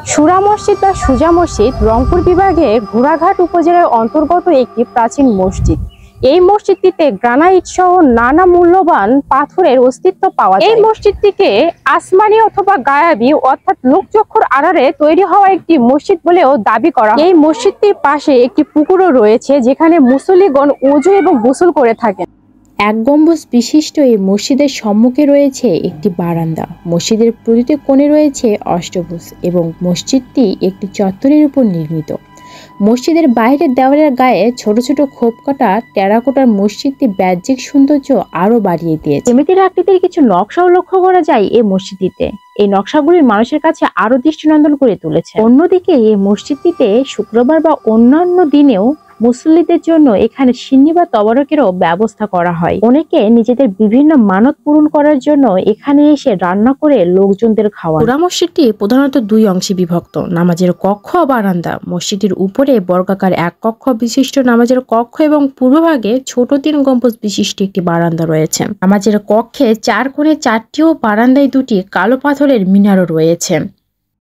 সুরা মসজিদ বা সুজা মসজিদ রংপুর বিভাগের ঘোড়াঘাট উপজেলার অন্তর্গত একটি প্রাচীন মসজিদ। এই মসজিদটিতে গ্রানাইট সহ নানা মূল্যবান পাথরের অস্তিত্ব পাওয়া যায়। এই মসজিদটিকে আসমানি অথবা গায়াবী অর্থাৎ লোকচক্ষুর আড়ালে তৈরি হওয়া একটি মসজিদ বলেও দাবি করা হয়। এই মসজিদটির পাশে একটি পুকুরও রয়েছে, যেখানে মুসল্লিগণ ওযু এবং গোসল করে থাকেন। এক গম্বুজ বিশিষ্ট এই মসজিদের সম্মুখে রয়েছে একটি বারান্দা। মসজিদের প্রতিটি কোণে রয়েছে অষ্টভুজ এবং মসজিদটি একটি চত্বরের উপর নির্মিত। মসজিদের বাইরের দেওয়ালের গায়ে ছোট ছোট খোপ কাটা টেরাকোটার মসজিদটি বাহ্যিক সৌন্দর্য আরো বাড়িয়ে দিয়েছে। জ্যামিতির আকৃতির কিছু নকশাও লক্ষ্য করা যায় এই মসজিদটিতে। এই নকশাগুলি মানুষের কাছে আরো দৃষ্টিনন্দন করে তুলেছে। অন্যদিকে এই মসজিদটিতে শুক্রবার বা অন্যান্য দিনেও মুসল্লিদের জন্য এখানে সিন্নি বা তবারকেরও ব্যবস্থা করা হয়। অনেকে নিজেদের বিভিন্ন মানত পূরণ করার জন্য এখানে এসে রান্না করে লোকজনদের খাওয়ান। পুরা মসজিদটি প্রধানত দুই অংশে বিভক্ত: নামাজের কক্ষ ও বারান্দা। মসজিদটির উপরে বর্গাকার এক কক্ষ বিশিষ্ট নামাজের কক্ষ এবং পূর্বভাগে ছোট 3 গম্বুজ বিশিষ্ট একটি বারান্দা রয়েছে। নামাজের কক্ষে 4 কোণে 4টি ও বারান্দায় 2টি কালো পাথরের মিনারও রয়েছে।